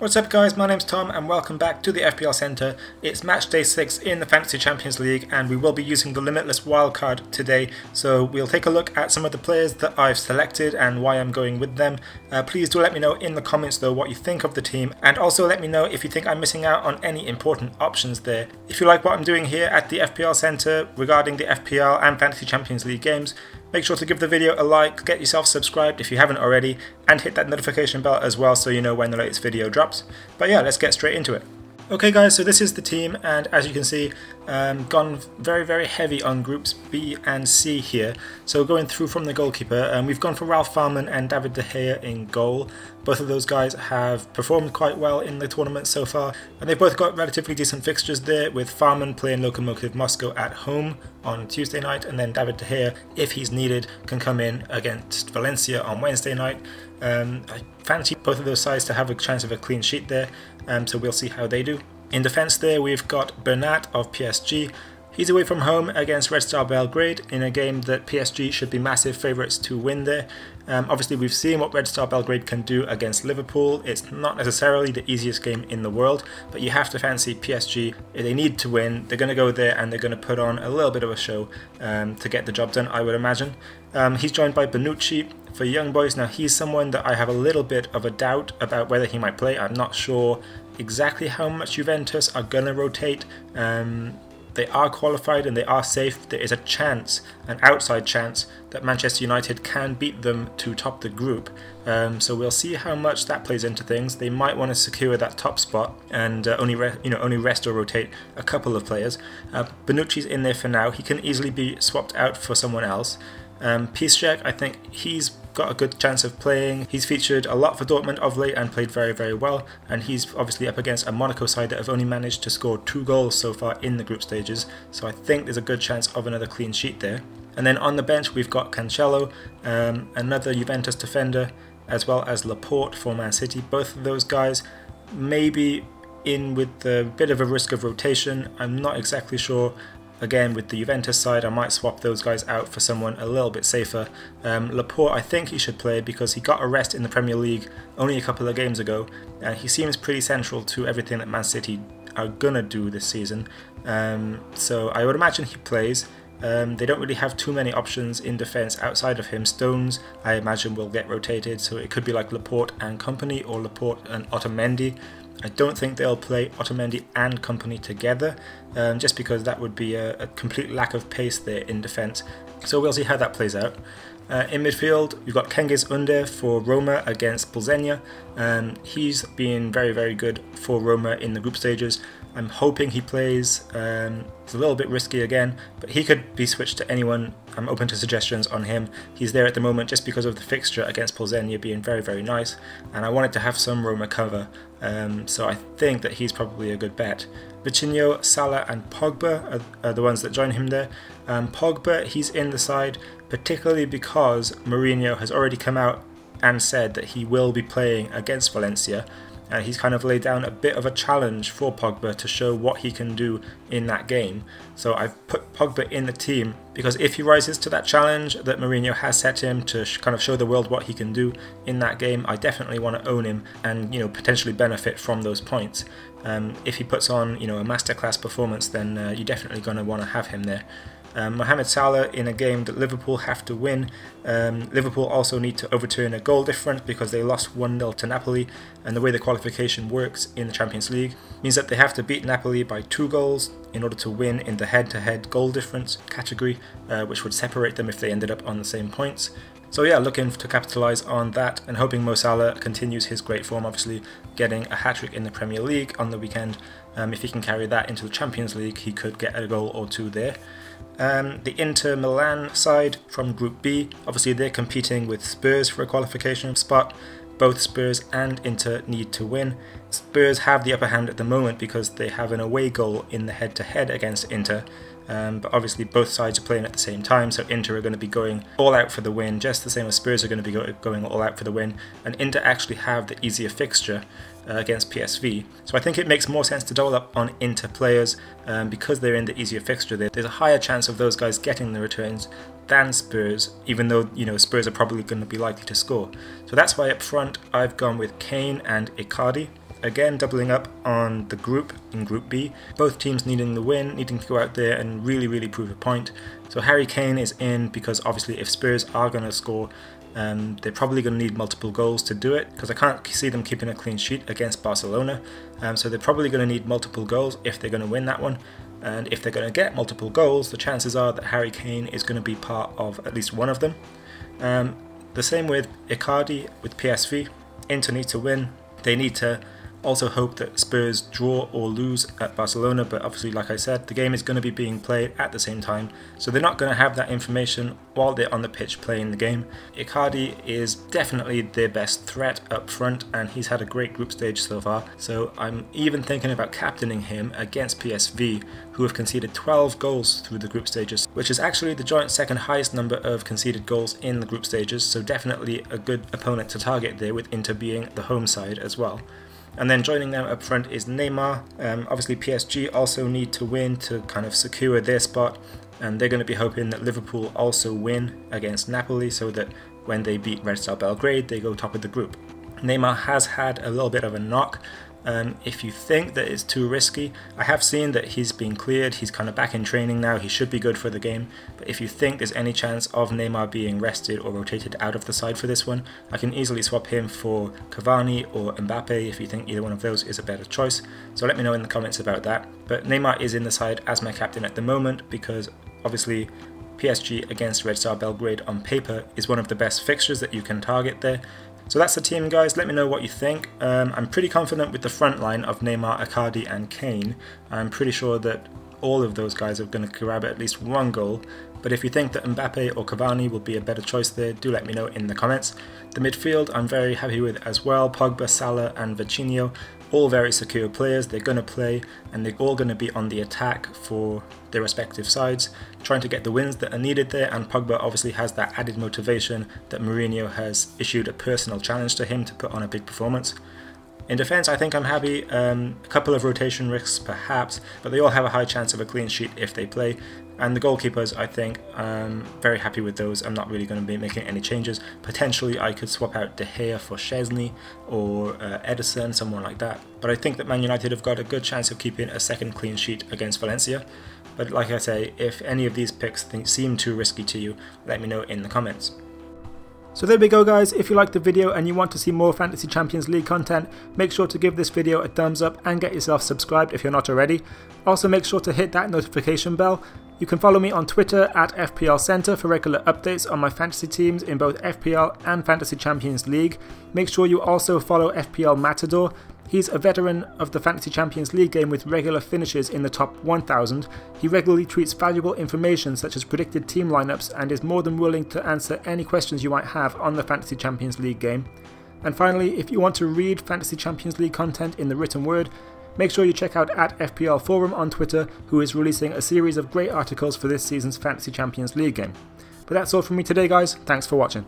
What's up guys, my name's Tom and welcome back to the FPL Centre. It's match day 6 in the Fantasy Champions League and we will be using the Limitless Wildcard today. So we'll take a look at some of the players that I've selected and why I'm going with them. Please do let me know in the comments though what you think of the team, and also let me know if you think I'm missing out on any important options there. If you like what I'm doing here at the FPL Centre regarding the FPL and Fantasy Champions League games, make sure to give the video a like, get yourself subscribed if you haven't already, and hit that notification bell as well so you know when the latest video drops. But yeah, let's get straight into it. Okay guys, so this is the team, and as you can see, gone very heavy on groups B and C here. So going through from the goalkeeper, we've gone for Ralph Farman and David De Gea in goal. Both of those guys have performed quite well in the tournament so far, and they've both got relatively decent fixtures there, with Farman playing Lokomotiv Moscow at home on Tuesday night, and then David De Gea, if he's needed, can come in against Valencia on Wednesday night. I fancy both of those sides to have a chance of a clean sheet there, so we'll see how they do. In defence there, we've got Bernat of PSG. He's away from home against Red Star Belgrade in a game that PSG should be massive favourites to win there. Obviously we've seen what Red Star Belgrade can do against Liverpool. It's not necessarily the easiest game in the world, but you have to fancy PSG. If they need to win, they're going to go there and they're going to put on a little bit of a show to get the job done, I would imagine. He's joined by Bonucci for Young Boys. Now he's someone that I have a little bit of a doubt about whether he might play. I'm not sure exactly how much Juventus are going to rotate. They are qualified and they are safe. There is a chance, an outside chance, that Manchester United can beat them to top the group. So we'll see how much that plays into things. They might want to secure that top spot and only rest or rotate a couple of players. Bonucci's in there for now. He can easily be swapped out for someone else. Piszczek, I think he's got a good chance of playing. He's featured a lot for Dortmund of late and played very well, and he's obviously up against a Monaco side that have only managed to score 2 goals so far in the group stages, so I think there's a good chance of another clean sheet there. And then on the bench we've got Cancelo, another Juventus defender, as well as Laporte for Man City. Both of those guys maybe in with a bit of a risk of rotation. I'm not exactly sure. Again, with the Juventus side, I might swap those guys out for someone a little bit safer. Laporte, I think he should play because he got a rest in the Premier League only a couple of games ago, and he seems pretty central to everything that Man City are going to do this season. So I would imagine he plays. They don't really have too many options in defence outside of him. Stones, I imagine, will get rotated, so it could be like Laporte and company, or Laporte and Otamendi. I don't think they'll play Otamendi and company together, just because that would be a complete lack of pace there in defence. So we'll see how that plays out. In midfield, we've got Cengiz Under for Roma against Bolzenia. He's been very good for Roma in the group stages. I'm hoping he plays. It's a little bit risky again, but he could be switched to anyone. I'm open to suggestions on him. He's there at the moment just because of the fixture against Bolzenia being very nice, and I wanted to have some Roma cover, so I think that he's probably a good bet. Vitinho, Salah and Pogba are the ones that join him there. Pogba, he's in the side particularly because Mourinho has already come out and said that he will be playing against Valencia. He's kind of laid down a bit of a challenge for Pogba to show what he can do in that game. So I've put Pogba in the team because if he rises to that challenge that Mourinho has set him to kind of show the world what he can do in that game, I definitely want to own him and potentially benefit from those points. If he puts on a masterclass performance, then you're definitely going to want to have him there. Mohamed Salah in a game that Liverpool have to win. Liverpool also need to overturn a goal difference because they lost 1-0 to Napoli, and the way the qualification works in the Champions League means that they have to beat Napoli by 2 goals in order to win in the head-to-head goal difference category, which would separate them if they ended up on the same points. So yeah, looking to capitalise on that and hoping Mo Salah continues his great form, obviously getting a hat-trick in the Premier League on the weekend. If he can carry that into the Champions League, he could get a goal or 2 there. The Inter Milan side from Group B, obviously they're competing with Spurs for a qualification spot. Both Spurs and Inter need to win. Spurs have the upper hand at the moment because they have an away goal in the head-to-head against Inter. But obviously both sides are playing at the same time, so Inter are going to be going all out for the win, just the same as Spurs are going to be going all out for the win, and Inter actually have the easier fixture against PSV. So I think it makes more sense to double up on Inter players because they're in the easier fixture. There's a higher chance of those guys getting the returns than Spurs, even though Spurs are probably going to be likely to score. So that's why up front I've gone with Kane and Icardi. again doubling up on the group in Group B. Both teams needing the win, needing to go out there and really prove a point. So Harry Kane is in because obviously if Spurs are going to score, they're probably going to need multiple goals to do it, because I can't see them keeping a clean sheet against Barcelona. So they're probably going to need multiple goals if they're going to win that one. And if they're going to get multiple goals, the chances are that Harry Kane is going to be part of at least one of them. The same with Icardi with PSV. Inter need to win. They need to also hope that Spurs draw or lose at Barcelona, but obviously, like I said, the game is going to be being played at the same time, so they're not going to have that information while they're on the pitch playing the game. Icardi is definitely their best threat up front, and he's had a great group stage so far, so I'm even thinking about captaining him against PSV, who have conceded 12 goals through the group stages, which is actually the joint second highest number of conceded goals in the group stages, so definitely a good opponent to target there, with Inter being the home side as well. And then joining them up front is Neymar. Obviously PSG also need to win to kind of secure their spot, and they're going to be hoping that Liverpool also win against Napoli so that when they beat Red Star Belgrade they go top of the group. Neymar has had a little bit of a knock. If you think that it's too risky, I have seen that he's been cleared, he's kind of back in training now, he should be good for the game, but if you think there's any chance of Neymar being rested or rotated out of the side for this one, I can easily swap him for Cavani or Mbappe if you think either one of those is a better choice, so let me know in the comments about that. But Neymar is in the side as my captain at the moment because obviously PSG against Red Star Belgrade on paper is one of the best fixtures that you can target there. So that's the team, guys. Let me know what you think. I'm pretty confident with the front line of Neymar, Icardi and Kane. I'm pretty sure that all of those guys are going to grab at least one goal. But if you think that Mbappe or Cavani will be a better choice there, do let me know in the comments. The midfield I'm very happy with as well. Pogba, Salah and Vitinho, all very secure players. They're going to play and they're all going to be on the attack for their respective sides, trying to get the wins that are needed there, and Pogba obviously has that added motivation that Mourinho has issued a personal challenge to him to put on a big performance. In defence, I think I'm happy. A couple of rotation risks perhaps, but they all have a high chance of a clean sheet if they play. And the goalkeepers, I think, I'm very happy with those. I'm not really going to be making any changes. Potentially, I could swap out De Gea for Szczesny or Ederson, someone like that. But I think that Man United have got a good chance of keeping a second clean sheet against Valencia. But like I say, if any of these picks seem too risky to you, let me know in the comments. So there we go, guys. If you liked the video and you want to see more Fantasy Champions League content, make sure to give this video a thumbs up and get yourself subscribed if you're not already. Also make sure to hit that notification bell. You can follow me on Twitter at FPL Center for regular updates on my fantasy teams in both FPL and Fantasy Champions League. Make sure you also follow FPL Matador. He's a veteran of the Fantasy Champions League game with regular finishes in the top 1000. He regularly tweets valuable information such as predicted team lineups and is more than willing to answer any questions you might have on the Fantasy Champions League game. And finally, if you want to read Fantasy Champions League content in the written word, make sure you check out at FPL Forum on Twitter, who is releasing a series of great articles for this season's Fantasy Champions League game. But that's all from me today, guys. Thanks for watching.